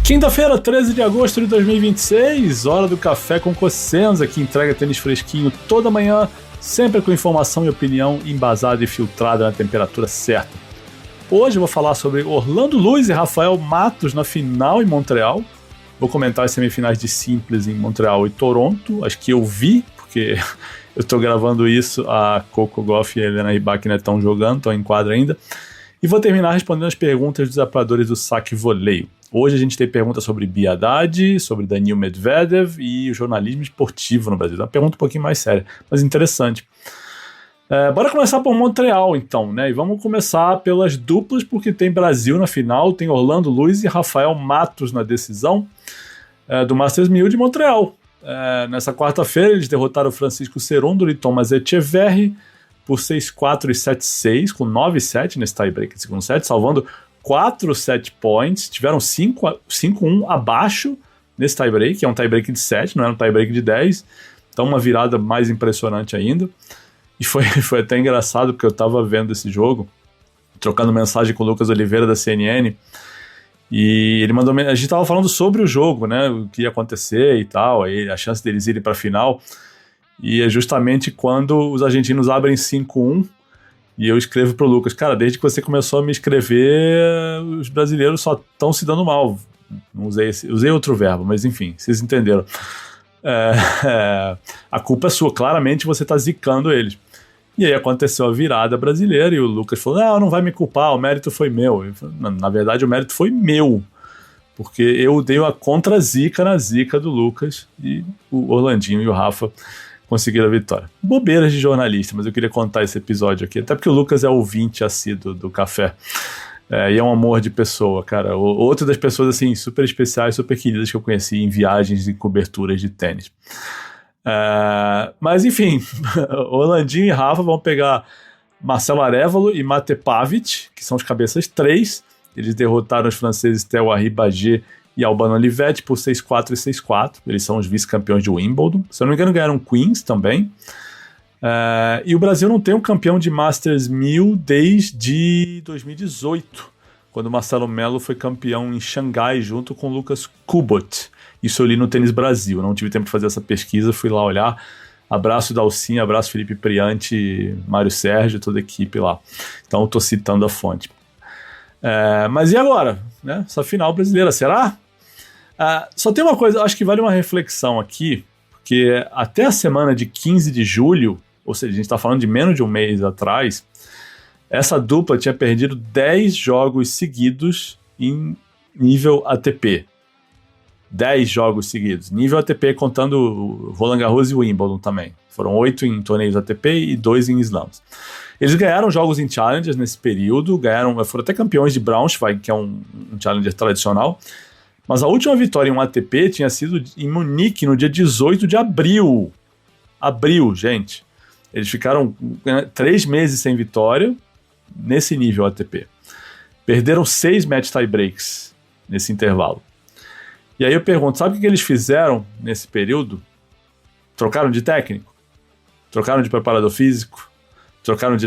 Quinta-feira, 13 de agosto de 2026, hora do Café com Cosenza, que entrega tênis fresquinho toda manhã, sempre com informação e opinião embasada e filtrada na temperatura certa. Hoje eu vou falar sobre Orlando Luz e Rafael Matos na final em Montreal. Vou comentar as semifinais de simples em Montreal e Toronto, as que eu vi, porque eu estou gravando isso, a Coco Gauff e a Helena Rybak ainda estão jogando, estão em quadra ainda. E vou terminar respondendo as perguntas dos apoiadores do Saque Voleio. Hoje a gente tem perguntas sobre Bi Haddad, sobre Daniil Medvedev e o jornalismo esportivo no Brasil. É uma pergunta um pouquinho mais séria, mas interessante. Bora começar por Montreal, então, né? E vamos começar pelas duplas, porque tem Brasil na final, tem Orlando Luz e Rafael Matos na decisão do Masters 1000 de Montreal. Nessa quarta-feira eles derrotaram o Francisco Cerúndolo e Thomas Etcheverry por 6-4 e 7-6, com 9-7 nesse tie-break de segundo set, salvando 4 set points, tiveram 5-1 abaixo nesse tie-break, é um tie-break de 7, não era um tie-break de 10, então uma virada mais impressionante ainda. E foi até engraçado, porque eu estava vendo esse jogo, trocando mensagem com o Lucas Oliveira da CNN, e ele mandou, a gente estava falando sobre o jogo, né, o que ia acontecer e tal, aí a chance deles irem para a final, e é justamente quando os argentinos abrem 5-1, e eu escrevo pro Lucas, cara, desde que você começou a me escrever, os brasileiros só estão se dando mal. Não usei outro verbo, mas enfim, vocês entenderam. A culpa é sua, claramente você tá zicando eles. E aí aconteceu a virada brasileira e o Lucas falou, não vai me culpar, o mérito foi meu. Eu falei, na verdade o mérito foi meu, porque eu dei uma contra-zica na zica do Lucas e o Orlandinho e o Rafa conseguiram a vitória. Bobeiras de jornalista, mas eu queria contar esse episódio aqui, até porque o Lucas é ouvinte assíduo do café, e é um amor de pessoa, cara. Outra das pessoas, assim, super especiais, super queridas que eu conheci em viagens e coberturas de tênis. Mas, enfim, Orlandinho e Rafa vão pegar Marcelo Arévalo e Mate Pavic, que são os cabeças 3. Eles derrotaram os franceses Theo Arribagé e Albano Olivetti por 6-4 e 6-4. Eles são os vice-campeões de Wimbledon. Se eu não me engano, ganharam Queens também. E o Brasil não tem um campeão de Masters 1000 desde 2018, quando o Marcelo Melo foi campeão em Xangai junto com o Lucas Kubot. Isso eu li no Tênis Brasil. Não tive tempo de fazer essa pesquisa, fui lá olhar. Abraço Dalcinha, abraço Felipe Priante, Mário Sérgio, toda a equipe lá. Então eu tô citando a fonte. Mas e agora? Né? Essa final brasileira, será? Só tem uma coisa, acho que vale uma reflexão aqui, porque até a semana de 15 de julho, ou seja, a gente está falando de menos de um mês atrás, essa dupla tinha perdido 10 jogos seguidos em nível ATP. 10 jogos seguidos. Nível ATP contando Roland Garros e Wimbledon também. Foram 8 em torneios ATP e 2 em slams. Eles ganharam jogos em Challengers nesse período, foram até campeões de Braunschweig, que é um Challenger tradicional. Mas a última vitória em um ATP tinha sido em Munique, no dia 18 de abril. Abril, gente. Eles ficaram 3 meses sem vitória nesse nível ATP. Perderam 6 match tie-breaks nesse intervalo. E aí eu pergunto, sabe o que eles fizeram nesse período? Trocaram de técnico? Trocaram de preparador físico? Trocaram de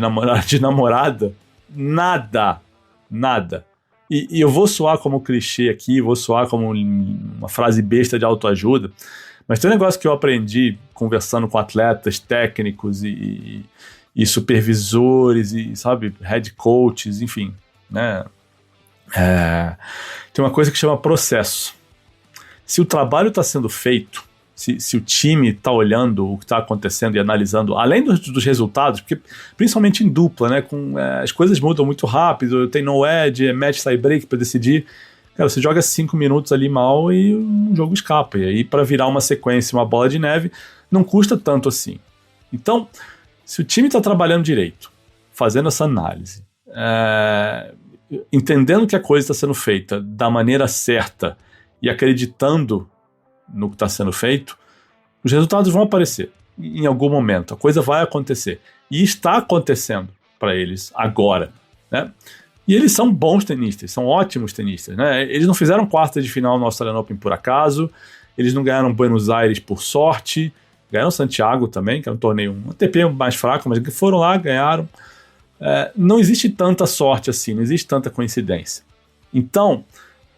namorada? Nada. E eu vou soar como clichê aqui, vou soar como uma frase besta de autoajuda, mas tem um negócio que eu aprendi conversando com atletas, técnicos e supervisores, e, sabe, head coaches, enfim, né? Tem uma coisa que chama processo. Se o trabalho está sendo feito, se o time está olhando o que está acontecendo e analisando, além dos resultados, porque principalmente em dupla, né, as coisas mudam muito rápido, tem no-edge, match tie-break para decidir, cara, você joga 5 minutos ali mal e o jogo escapa, e aí para virar uma sequência, uma bola de neve, não custa tanto assim. Então, se o time está trabalhando direito, fazendo essa análise, entendendo que a coisa está sendo feita da maneira certa e acreditando no que está sendo feito, os resultados vão aparecer em algum momento, a coisa vai acontecer, e está acontecendo para eles agora, né? E eles são bons tenistas, são ótimos tenistas, né? Eles não fizeram quarta de final no Australian Open por acaso, eles não ganharam Buenos Aires por sorte, ganharam Santiago também, que é um torneio, um ATP mais fraco, mas que foram lá, ganharam. Não existe tanta sorte assim, não existe tanta coincidência. Então,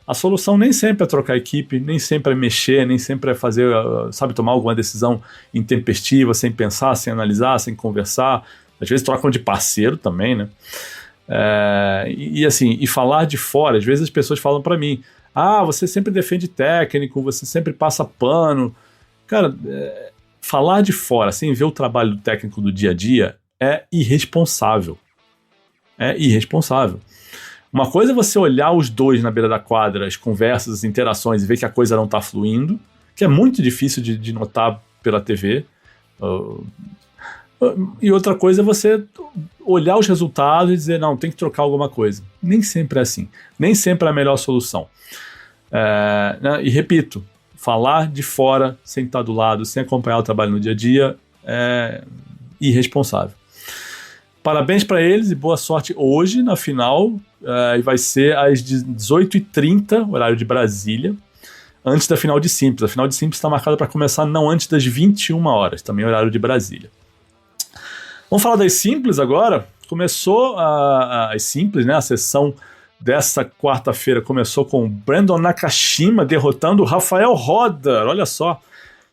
A solução nem sempre é trocar equipe, nem sempre é mexer, nem sempre é fazer, sabe, tomar alguma decisão intempestiva, sem pensar, sem analisar, sem conversar. Às vezes trocam de parceiro também, né? E falar de fora, às vezes as pessoas falam para mim, você sempre defende técnico, você sempre passa pano. Cara, falar de fora, sem ver o trabalho do técnico do dia a dia, é irresponsável. É irresponsável. Uma coisa é você olhar os dois na beira da quadra, as conversas, as interações, e ver que a coisa não está fluindo, que é muito difícil de notar pela TV. E outra coisa é você olhar os resultados e dizer, não, tem que trocar alguma coisa. Nem sempre é assim. Nem sempre é a melhor solução. E repito, falar de fora, sem estar do lado, sem acompanhar o trabalho no dia a dia, é irresponsável. Parabéns para eles e boa sorte hoje na final. Vai ser às 18h30, horário de Brasília, antes da final de Simples. A final de Simples está marcada para começar não antes das 21 horas, também horário de Brasília. Vamos falar das Simples agora. Começou as Simples, né? A sessão dessa quarta-feira começou com o Brandon Nakashima derrotando o Rafael Roder. Olha só.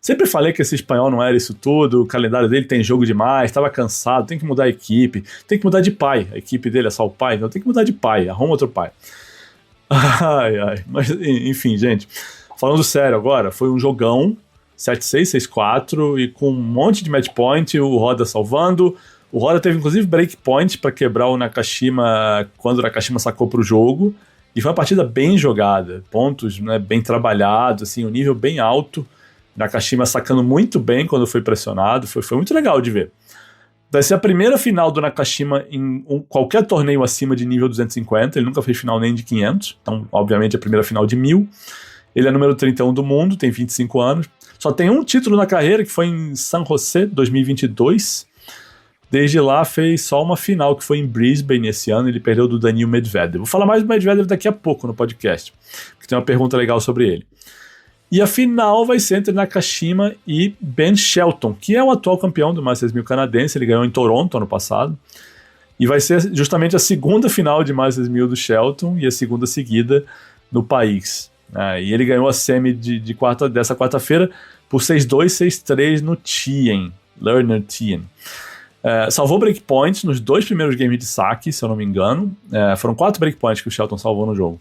Sempre falei que esse espanhol não era isso tudo, o calendário dele tem jogo demais, estava cansado, tem que mudar a equipe, tem que mudar de pai. A equipe dele é só o pai, então tem que mudar de pai, arruma outro pai. Mas enfim, gente, falando sério agora, foi um jogão, 7-6, 6-4, e com um monte de match point, o Roder salvando. O Roder teve inclusive breakpoint para quebrar o Nakashima quando o Nakashima sacou para o jogo, e foi uma partida bem jogada, pontos, né, bem trabalhados, assim, um nível bem alto. Nakashima sacando muito bem quando foi pressionado, foi muito legal de ver. Vai ser a primeira final do Nakashima em qualquer torneio acima de nível 250, ele nunca fez final nem de 500, então obviamente a primeira final de 1000. Ele é número 31 do mundo, tem 25 anos, só tem um título na carreira que foi em San José 2022, desde lá fez só uma final que foi em Brisbane esse ano, ele perdeu do Daniil Medvedev. Vou falar mais do Medvedev daqui a pouco no podcast, porque tem uma pergunta legal sobre ele. E a final vai ser entre Nakashima e Ben Shelton, que é o atual campeão do Masters 1000 canadense, ele ganhou em Toronto ano passado, e vai ser justamente a segunda final de Masters 1000 do Shelton e a segunda seguida no país. E ele ganhou a semi dessa quarta-feira por 6-2, 6-3 no Tien, Lerner Tien. Salvou breakpoints nos dois primeiros games de saque, se eu não me engano. Foram 4 breakpoints que o Shelton salvou no jogo.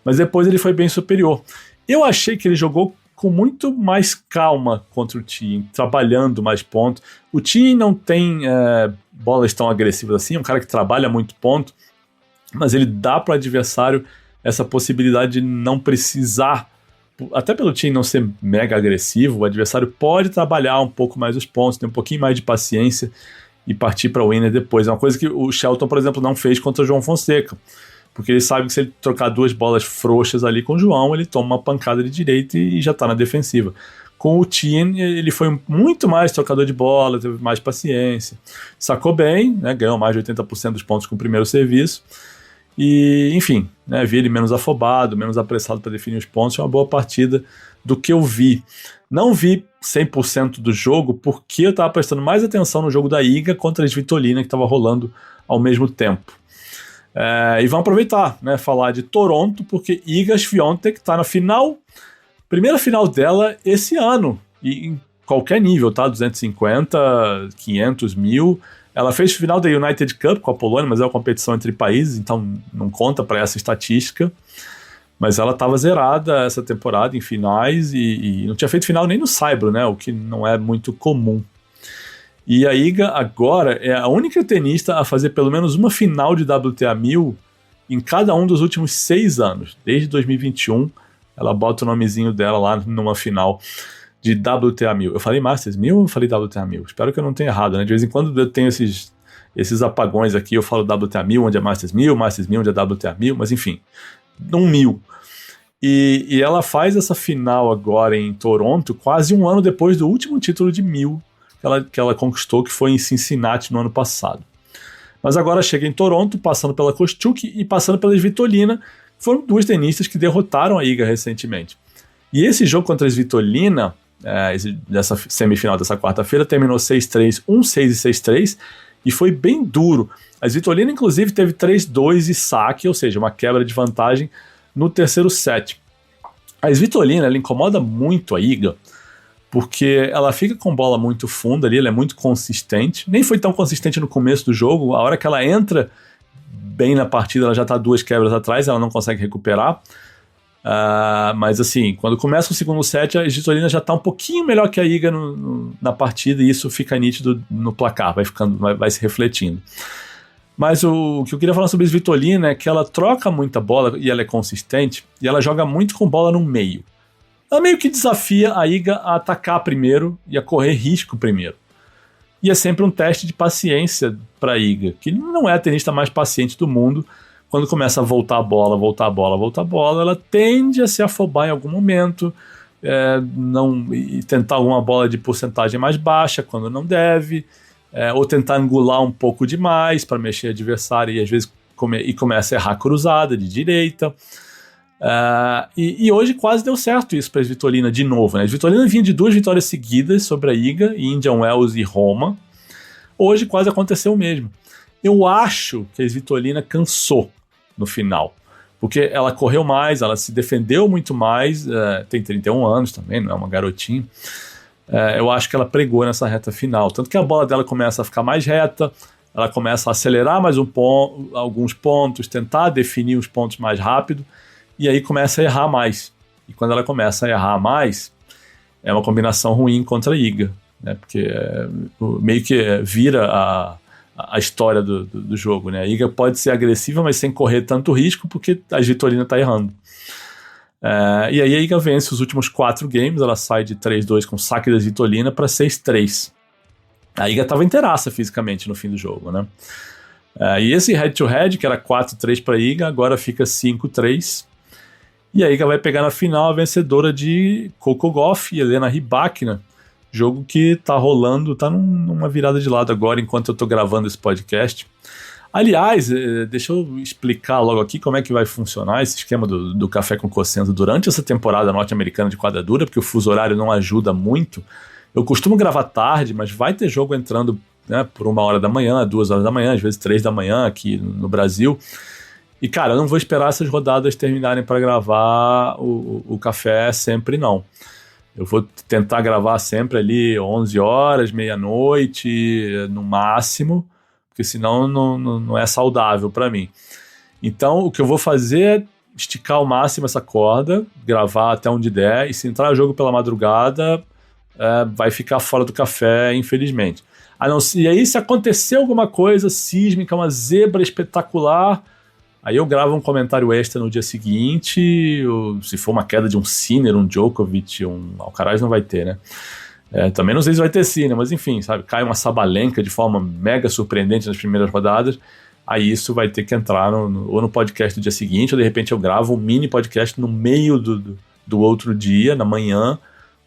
Mas depois ele foi bem superior. Eu achei que ele jogou com muito mais calma contra o Thiem, trabalhando mais pontos. O Thiem não tem bolas tão agressivas assim, é um cara que trabalha muito ponto, mas ele dá para o adversário essa possibilidade de não precisar, até pelo Thiem não ser mega agressivo, o adversário pode trabalhar um pouco mais os pontos, ter um pouquinho mais de paciência e partir para o winner depois. É uma coisa que o Shelton, por exemplo, não fez contra o João Fonseca, porque ele sabe que se ele trocar 2 bolas frouxas ali com o João, ele toma uma pancada de direita e já está na defensiva. Com o Thiem, ele foi muito mais trocador de bola, teve mais paciência, sacou bem, né, ganhou mais de 80% dos pontos com o primeiro serviço, e enfim, né, vi ele menos afobado, menos apressado para definir os pontos. Foi uma boa partida do que eu vi. Não vi 100% do jogo, porque eu estava prestando mais atenção no jogo da Iga contra a Svitolina, que estava rolando ao mesmo tempo. E vamos aproveitar, né, falar de Toronto, porque Iga Swiatek está na final, primeira final dela esse ano, e em qualquer nível, tá? 250, 500, 1000. Ela fez final da United Cup com a Polônia, mas é uma competição entre países, então não conta para essa estatística. Mas ela estava zerada essa temporada em finais e não tinha feito final nem no Saibro, né, o que não é muito comum. E a Iga agora é a única tenista a fazer pelo menos uma final de WTA 1000 em cada um dos últimos 6 anos. Desde 2021, ela bota o nomezinho dela lá numa final de WTA 1000. Eu falei Masters 1000 ou eu falei WTA 1000? Espero que eu não tenha errado, né? De vez em quando eu tenho esses apagões aqui, eu falo WTA 1000, onde é Masters 1000, Masters 1000, onde é WTA 1000, mas enfim, um 1000. E ela faz essa final agora em Toronto, quase um ano depois do último título de 1000 que ela conquistou, que foi em Cincinnati no ano passado. Mas agora chega em Toronto, passando pela Kostyuk e passando pela Svitolina, foram 2 tenistas que derrotaram a Iga recentemente. E esse jogo contra a Svitolina, dessa semifinal dessa quarta-feira, terminou 6-3, 1-6 e 6-3, e foi bem duro. A Svitolina, inclusive, teve 3-2 e saque, ou seja, uma quebra de vantagem no terceiro set. A Svitolina, ela incomoda muito a Iga, porque ela fica com bola muito funda ali, ela é muito consistente, nem foi tão consistente no começo do jogo, a hora que ela entra bem na partida, ela já tá 2 quebras atrás, ela não consegue recuperar, mas assim, quando começa o segundo set, a Svitolina já tá um pouquinho melhor que a Iga na partida, e isso fica nítido no placar, vai se refletindo. Mas o que eu queria falar sobre a Svitolina é que ela troca muita bola e ela é consistente, e ela joga muito com bola no meio. Ela meio que desafia a Iga a atacar primeiro e a correr risco primeiro. E é sempre um teste de paciência para a Iga, que não é a tenista mais paciente do mundo. Quando começa a voltar a bola, ela tende a se afobar em algum momento, e tentar alguma bola de porcentagem mais baixa quando não deve, ou tentar angular um pouco demais para mexer adversário e às vezes começa a errar cruzada de direita. E hoje quase deu certo isso para a Svitolina de novo, né? A Svitolina vinha de 2 vitórias seguidas sobre a Iga, Indian Wells e Roma. Hoje quase aconteceu o mesmo. Eu acho que a Svitolina cansou no final, porque ela correu mais, ela se defendeu muito mais, tem 31 anos também, não é uma garotinha. Eu acho que ela pregou nessa reta final, tanto que a bola dela começa a ficar mais reta, ela começa a acelerar mais alguns pontos, tentar definir os pontos mais rápido, e aí começa a errar mais. E quando ela começa a errar mais, é uma combinação ruim contra a Iga, né? Porque meio que vira a história do jogo, né? A Iga pode ser agressiva, mas sem correr tanto risco, porque a Svitolina está errando. E aí a Iga vence os últimos 4 games, ela sai de 3-2 com saque da Svitolina para 6-3. A Iga estava inteiraça fisicamente no fim do jogo, né? E esse head-to-head, que era 4-3 para a Iga, agora fica 5-3. E a Iga vai pegar na final a vencedora de Coco Gauff e Helena Rybakina, jogo que tá rolando, tá numa virada de lado agora enquanto eu tô gravando esse podcast. Aliás, deixa eu explicar logo aqui como é que vai funcionar esse esquema do Café com Cosenza durante essa temporada norte-americana de quadradura, porque o fuso horário não ajuda muito. Eu costumo gravar tarde, mas vai ter jogo entrando, né, por 1h da manhã, 2h da manhã, às vezes 3 da manhã aqui no Brasil. E, cara, eu não vou esperar essas rodadas terminarem para gravar o café sempre, não. Eu vou tentar gravar sempre ali 11 horas, meia-noite, no máximo, porque senão não é saudável para mim. Então, o que eu vou fazer é esticar ao máximo essa corda, gravar até onde der, e se entrar jogo pela madrugada, vai ficar fora do café, infelizmente. E aí, se acontecer alguma coisa sísmica, uma zebra espetacular, aí eu gravo um comentário extra no dia seguinte, se for uma queda de um Sinner, um Djokovic, um Alcaraz não vai ter, né? Também não sei se vai ter Sinner, mas enfim, sabe? Cai uma Sabalenka de forma mega surpreendente nas primeiras rodadas, aí isso vai ter que entrar ou no podcast do dia seguinte, ou de repente eu gravo um mini podcast no meio do outro dia, na manhã,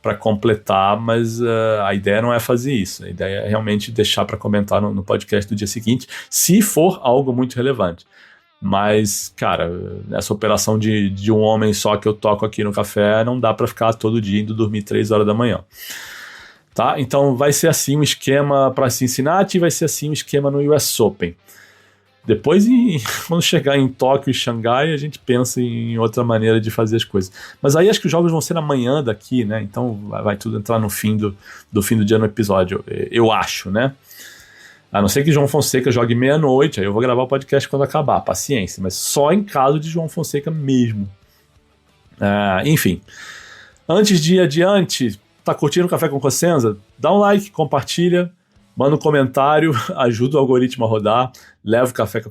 para completar, mas a ideia não é fazer isso, a ideia é realmente deixar para comentar no podcast do dia seguinte, se for algo muito relevante. Mas, cara, essa operação de um homem só que eu toco aqui no café, não dá para ficar todo dia indo dormir 3 horas da manhã. Tá? Então vai ser assim um esquema para Cincinnati e vai ser assim um esquema no US Open. Depois, quando chegar em Tóquio e Xangai, a gente pensa em outra maneira de fazer as coisas. Mas aí acho que os jogos vão ser amanhã daqui, né? Então vai tudo entrar no fim do fim do dia no episódio, eu acho, né? A não ser que João Fonseca jogue meia-noite, aí eu vou gravar o podcast quando acabar, paciência, mas só em caso de João Fonseca mesmo. Enfim, antes de ir adiante, tá curtindo o Café com Cosenza? Dá um like, compartilha, manda um comentário, ajuda o algoritmo a rodar, leva o Café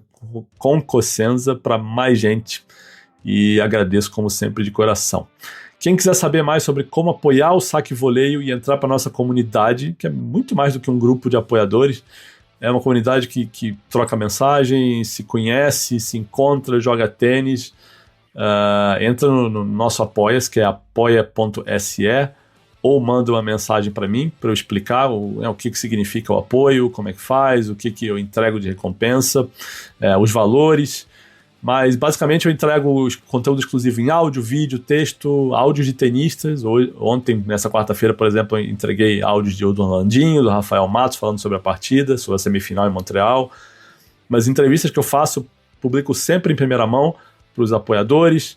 com Cosenza para mais gente e agradeço como sempre de coração. Quem quiser saber mais sobre como apoiar o Saque Voleio e entrar para nossa comunidade, que é muito mais do que um grupo de apoiadores, é uma comunidade que troca mensagem, se conhece, se encontra, joga tênis. Entra no nosso Apoia-se, que é apoia.se, ou manda uma mensagem para mim, para eu explicar o que significa o apoio, como é que faz, o que eu entrego de recompensa, os valores. Mas basicamente eu entrego conteúdo exclusivo em áudio, vídeo, texto, áudios de tenistas. Ontem, nessa quarta-feira, por exemplo, eu entreguei áudios do Orlandinho, do Rafael Matos, falando sobre a partida, sobre a semifinal em Montreal. Mas entrevistas que eu faço, publico sempre em primeira mão para os apoiadores.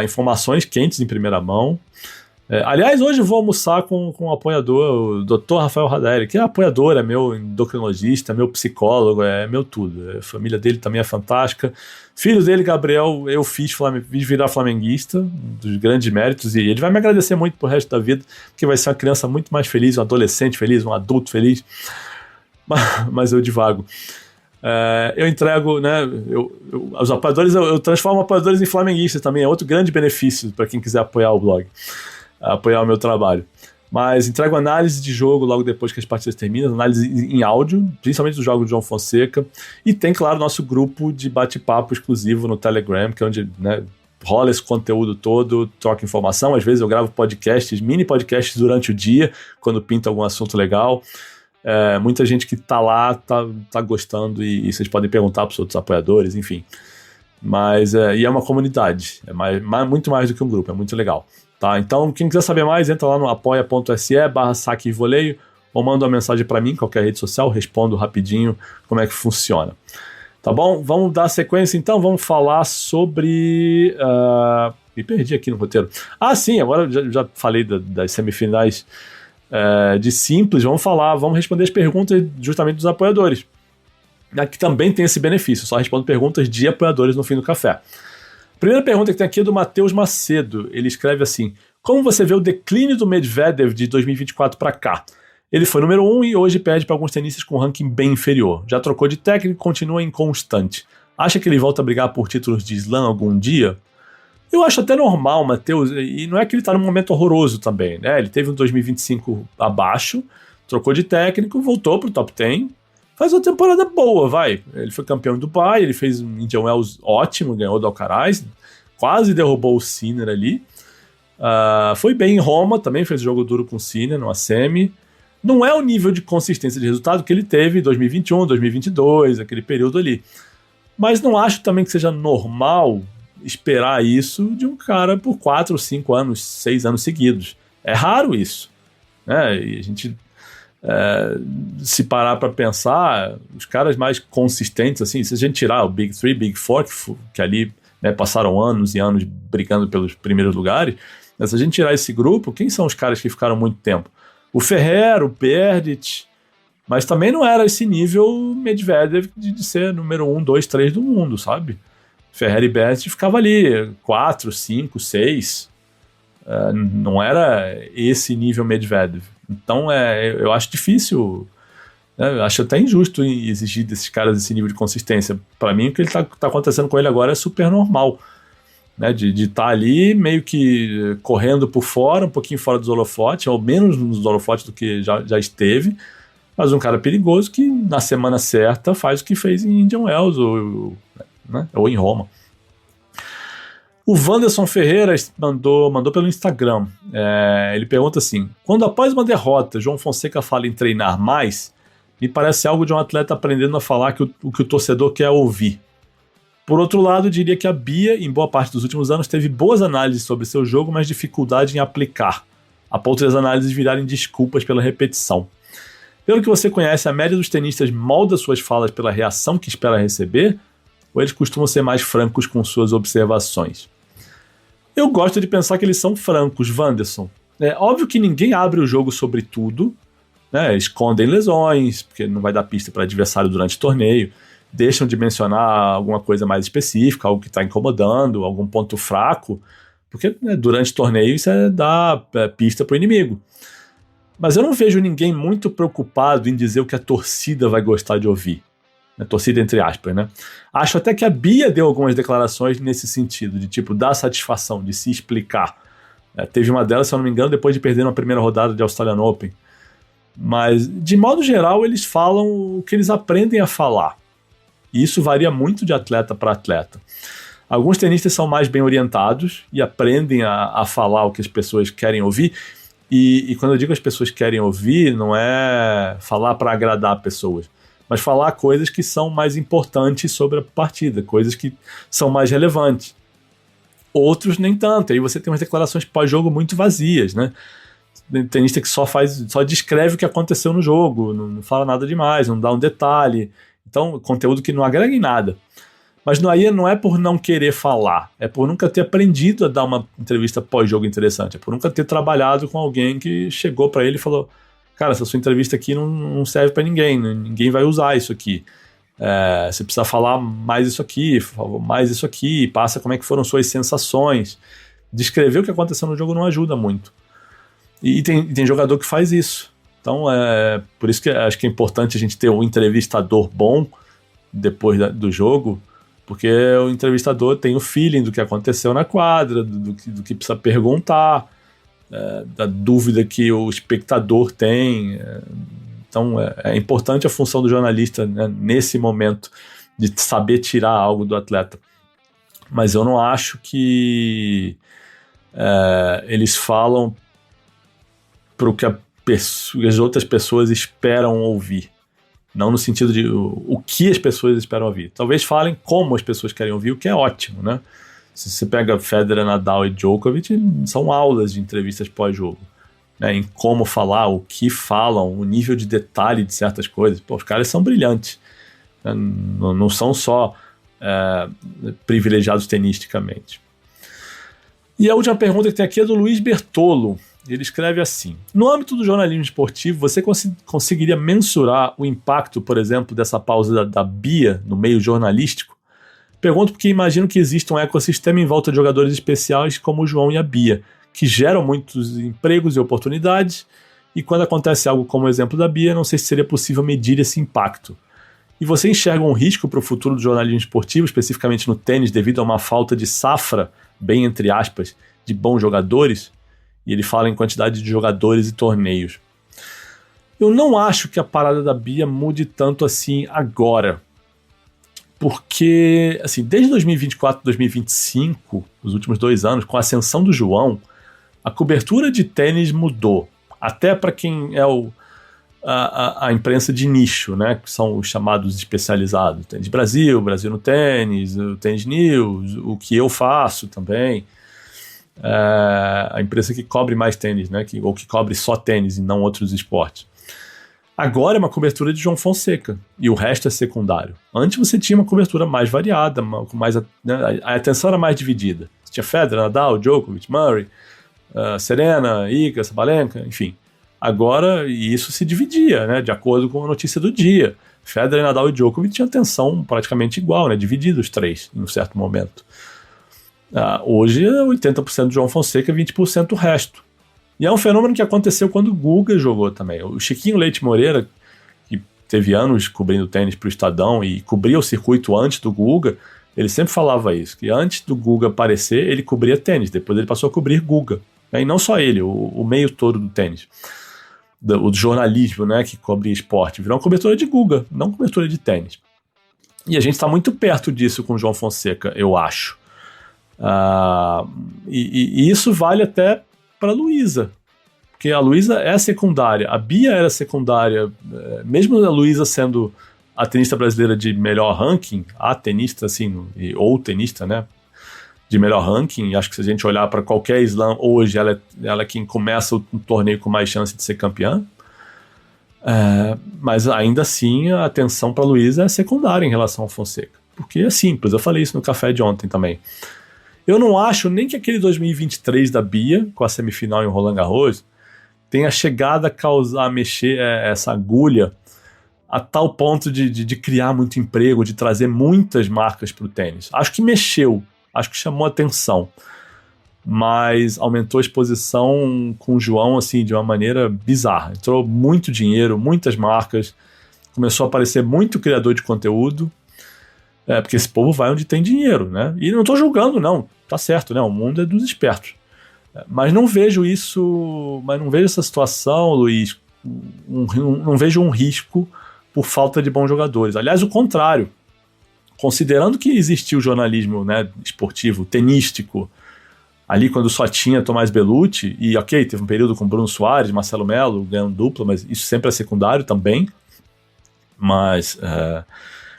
informações quentes em primeira mão. Aliás, hoje eu vou almoçar com um apoiador, o Dr. Rafael Radelli, que é apoiador, é meu endocrinologista, meu psicólogo, é meu tudo. A família dele também é fantástica. Filho dele, Gabriel, eu fiz virar flamenguista, um dos grandes méritos, e ele vai me agradecer muito pro resto da vida, porque vai ser uma criança muito mais feliz, um adolescente feliz, um adulto feliz. Mas eu divago. Eu entrego, né? Os apoiadores, eu transformo apoiadores em flamenguistas também, é outro grande benefício para quem quiser apoiar o blog, apoiar o meu trabalho. Mas entrego análise de jogo logo depois que as partidas terminam, análise em áudio, principalmente do jogo do João Fonseca, e tem, claro, nosso grupo de bate-papo exclusivo no Telegram, que é onde, né, rola esse conteúdo todo, troca informação. Às vezes eu gravo podcasts, mini podcasts durante o dia, quando pinta algum assunto legal. Muita gente que tá lá tá gostando, e vocês podem perguntar para os outros apoiadores, enfim. Mas e é uma comunidade, muito mais do que um grupo, é muito legal. Tá? Então, quem quiser saber mais, entra lá no apoia.se/saque-e-voleio ou manda uma mensagem para mim, qualquer rede social, respondo rapidinho como é que funciona. Tá bom? Vamos dar sequência então, vamos falar sobre... me perdi aqui no roteiro. Sim, agora já falei das semifinais de simples, vamos responder as perguntas justamente dos apoiadores. Aqui também tem esse benefício, só respondo perguntas de apoiadores no fim do café. A primeira pergunta que tem aqui é do Matheus Macedo. Ele escreve assim: como você vê o declínio do Medvedev de 2024 para cá? Ele foi número 1 e hoje perde para alguns tenistas com ranking bem inferior. Já trocou de técnico e continua inconstante. Acha que ele volta a brigar por títulos de slam algum dia? Eu acho até normal, Matheus, e não é que ele está num momento horroroso também, né? Ele teve um 2025 abaixo, trocou de técnico, voltou pro top 10, faz uma temporada boa, vai. Ele foi campeão em Dubai, ele fez um Indian Wells ótimo, ganhou do Alcaraz, quase derrubou o Sinner ali. Foi bem em Roma, também fez jogo duro com o Sinner, numa semi. Não é o nível de consistência de resultado que ele teve em 2021, 2022, aquele período ali. Mas não acho também que seja normal esperar isso de um cara por 4, 5 anos, 6 anos seguidos. É raro isso, né? E a gente... se parar para pensar, os caras mais consistentes, assim, se a gente tirar o Big 3, Big 4, que ali, né, passaram anos e anos brigando pelos primeiros lugares, se a gente tirar esse grupo, quem são os caras que ficaram muito tempo? O Ferrer, o Berdych, mas também não era esse nível Medvedev de ser número 1, 2, 3 do mundo, sabe? Ferrer e Berdych ficava ali 4, 5, 6, não era esse nível Medvedev. Então eu acho difícil, né? Eu acho até injusto exigir desses caras esse nível de consistência. Para mim, o que tá acontecendo com ele agora é super normal, né? De estar ali meio que correndo por fora, um pouquinho fora dos holofotes, ou menos nos holofotes do que já esteve, mas um cara perigoso que na semana certa faz o que fez em Indian Wells ou em Roma. O Wanderson Ferreira mandou pelo Instagram. Ele pergunta assim: quando após uma derrota João Fonseca fala em treinar mais, me parece algo de um atleta aprendendo a falar o que o torcedor quer ouvir. Por outro lado, diria que a Bia, em boa parte dos últimos anos, teve boas análises sobre seu jogo, mas dificuldade em aplicar, a ponto de as análises virarem desculpas pela repetição. Pelo que você conhece, a média dos tenistas molda suas falas pela reação que espera receber, ou eles costumam ser mais francos com suas observações? Eu gosto de pensar que eles são francos, Wanderson. É óbvio que ninguém abre o jogo sobre tudo, né? Escondem lesões, porque não vai dar pista para adversário durante o torneio, deixam de mencionar alguma coisa mais específica, algo que está incomodando, algum ponto fraco, porque, né, durante o torneio isso dá pista para o inimigo. Mas eu não vejo ninguém muito preocupado em dizer o que a torcida vai gostar de ouvir. A torcida entre aspas, né? Acho até que a Bia deu algumas declarações nesse sentido, de tipo, dar satisfação, de se explicar. Teve uma delas, se eu não me engano, depois de perder na primeira rodada de Australian Open. Mas, de modo geral, eles falam o que eles aprendem a falar. E isso varia muito de atleta para atleta. Alguns tenistas são mais bem orientados e aprendem a falar o que as pessoas querem ouvir. E quando eu digo as pessoas querem ouvir, não é falar para agradar pessoas, mas falar coisas que são mais importantes sobre a partida, coisas que são mais relevantes. Outros nem tanto, aí você tem umas declarações pós-jogo muito vazias, né? Tenista que só descreve o que aconteceu no jogo, não fala nada demais, não dá um detalhe. Então, conteúdo que não agrega em nada. Mas aí não é por não querer falar, é por nunca ter aprendido a dar uma entrevista pós-jogo interessante, é por nunca ter trabalhado com alguém que chegou para ele e falou: cara, essa sua entrevista aqui não serve para ninguém, ninguém vai usar isso aqui. Você precisa falar mais isso aqui, passa como é que foram suas sensações. Descrever o que aconteceu no jogo não ajuda muito. E tem jogador que faz isso. Então, por isso que acho que é importante a gente ter um entrevistador bom depois do jogo, porque o entrevistador tem o feeling do que aconteceu na quadra, do que precisa perguntar, da dúvida que o espectador tem. Então é importante a função do jornalista, né, nesse momento, de saber tirar algo do atleta. Mas eu não acho que eles falam para o que as outras pessoas esperam ouvir. Não no sentido de o que as pessoas esperam ouvir. Talvez falem como as pessoas querem ouvir, o que é ótimo, né? Se você pega Federer, Nadal e Djokovic, são aulas de entrevistas pós-jogo, né? Em como falar, o que falam, o nível de detalhe de certas coisas. Pô, os caras são brilhantes, né? Não são só privilegiados tenisticamente. E a última pergunta que tem aqui é do Luiz Bertolo. Ele escreve assim: no âmbito do jornalismo esportivo, você conseguiria mensurar o impacto, por exemplo, dessa pausa da Bia no meio jornalístico? Pergunto porque imagino que existe um ecossistema em volta de jogadores especiais como o João e a Bia, que geram muitos empregos e oportunidades, e quando acontece algo como o exemplo da Bia, não sei se seria possível medir esse impacto. E você enxerga um risco para o futuro do jornalismo esportivo, especificamente no tênis, devido a uma falta de safra, bem entre aspas, de bons jogadores? E ele fala em quantidade de jogadores e torneios. Eu não acho que a parada da Bia mude tanto assim agora. Porque, assim, desde 2024 e 2025, os últimos 2 anos, com a ascensão do João, a cobertura de tênis mudou. Até para quem é a imprensa de nicho, né? Que são os chamados especializados. Tênis Brasil, Brasil no Tênis, o Tênis News, o que eu faço também. A imprensa que cobre mais tênis, né? Ou que cobre só tênis e não outros esportes. Agora é uma cobertura de João Fonseca e o resto é secundário. Antes você tinha uma cobertura mais variada, com mais, né, a atenção era mais dividida. Você tinha Federer, Nadal, Djokovic, Murray, Serena, Iga, Sabalenka, enfim. Agora isso se dividia, né, de acordo com a notícia do dia. Federer, Nadal e Djokovic tinham atenção praticamente igual, né, dividido os três em um certo momento. Hoje é 80% do João Fonseca e 20% o resto. E é um fenômeno que aconteceu quando o Guga jogou também. O Chiquinho Leite Moreira, que teve anos cobrindo tênis para o Estadão e cobria o circuito antes do Guga, ele sempre falava isso, que antes do Guga aparecer, ele cobria tênis, depois ele passou a cobrir Guga. E não só ele, o meio todo do tênis. O jornalismo, né, que cobre esporte. Virou uma cobertura de Guga, não cobertura de tênis. E a gente está muito perto disso com o João Fonseca, eu acho. E isso vale até para a Luísa, porque a Luísa é secundária, a Bia era secundária, mesmo a Luísa sendo a tenista brasileira de melhor ranking, a tenista assim, ou tenista, né, de melhor ranking. Acho que se a gente olhar para qualquer slam hoje, ela é quem começa o torneio com mais chance de ser campeã. Mas ainda assim a atenção para a Luísa é secundária em relação ao Fonseca, porque é simples, eu falei isso no café de ontem também. Eu não acho nem que aquele 2023 da Bia, com a semifinal em Roland Garros, tenha chegado a mexer essa agulha a tal ponto de criar muito emprego, de trazer muitas marcas para o tênis. Acho que mexeu, acho que chamou atenção, mas aumentou a exposição com o João assim, de uma maneira bizarra. Entrou muito dinheiro, muitas marcas, começou a aparecer muito criador de conteúdo, porque esse povo vai onde tem dinheiro, né? E não estou julgando, não. Tá certo, né? O mundo é dos espertos. Mas não vejo essa situação, Luiz. Não vejo um risco por falta de bons jogadores. Aliás, o contrário. Considerando que existia o jornalismo, né, esportivo, tenístico, ali quando só tinha Tomás Bellucci, e ok, teve um período com Bruno Soares, Marcelo Melo, ganhando dupla, mas isso sempre é secundário também. Mas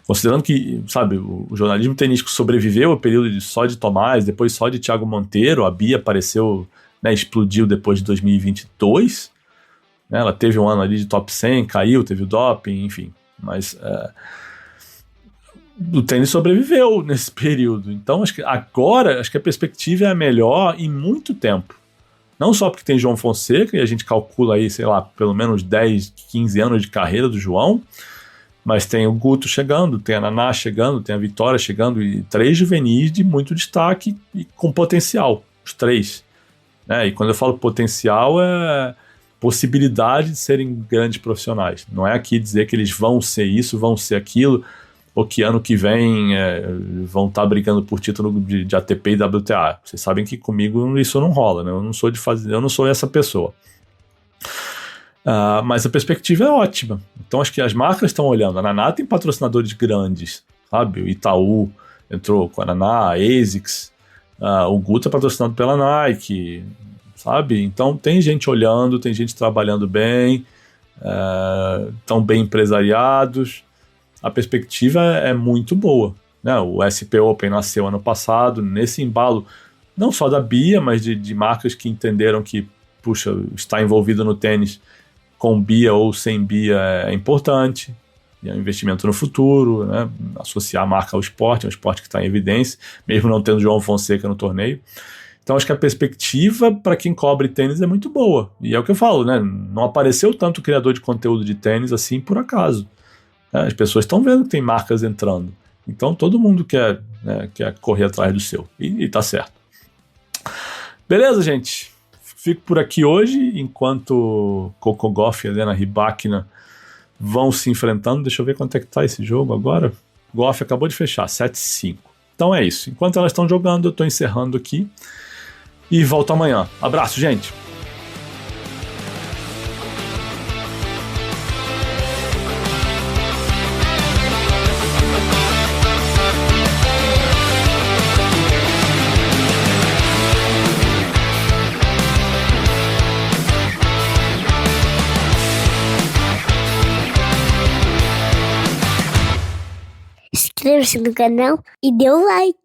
considerando que, sabe, o jornalismo tenístico sobreviveu ao período só de Tomás, depois só de Thiago Monteiro, a Bia apareceu, né, explodiu depois de 2022, né, ela teve um ano ali de top 100, caiu, teve o doping, enfim, mas o tênis sobreviveu nesse período. Então, acho que agora, acho que a perspectiva é a melhor em muito tempo. Não só porque tem João Fonseca, e a gente calcula aí, sei lá, pelo menos 10, 15 anos de carreira do João, mas tem o Guto chegando, tem a Naná chegando, tem a Vitória chegando, e 3 juvenis de muito destaque e com potencial, os 3. E quando eu falo potencial, é possibilidade de serem grandes profissionais. Não é aqui dizer que eles vão ser isso, vão ser aquilo, ou que ano que vem vão estar brigando por título de ATP e WTA. Vocês sabem que comigo isso não rola, né? Eu não sou essa pessoa. Mas a perspectiva é ótima. Então acho que as marcas estão olhando. A Naná tem patrocinadores grandes, sabe? O Itaú entrou com a Naná, a ASICS, o Guto é patrocinado pela Nike, sabe? Então tem gente olhando, tem gente trabalhando bem, estão bem empresariados. A perspectiva é muito boa, né? O SP Open nasceu ano passado, nesse embalo, não só da Bia, mas de marcas que entenderam que, puxa, estar envolvido no tênis com Bia ou sem Bia é importante, e é um investimento no futuro, né? Associar a marca ao esporte, é um esporte que está em evidência, mesmo não tendo João Fonseca no torneio. Então acho que a perspectiva para quem cobre tênis é muito boa, e é o que eu falo, né? Não apareceu tanto criador de conteúdo de tênis assim por acaso. As pessoas estão vendo que tem marcas entrando. Então todo mundo quer correr atrás do seu. E tá certo. Beleza, gente? Fico por aqui hoje, enquanto Coco Gauff e Helena Rybakina vão se enfrentando. Deixa eu ver quanto é que tá esse jogo agora. Gauff acabou de fechar, 7-5. Então é isso. Enquanto elas estão jogando, eu estou encerrando aqui. E volto amanhã. Abraço, gente! Inscreva-se no canal e dê o like.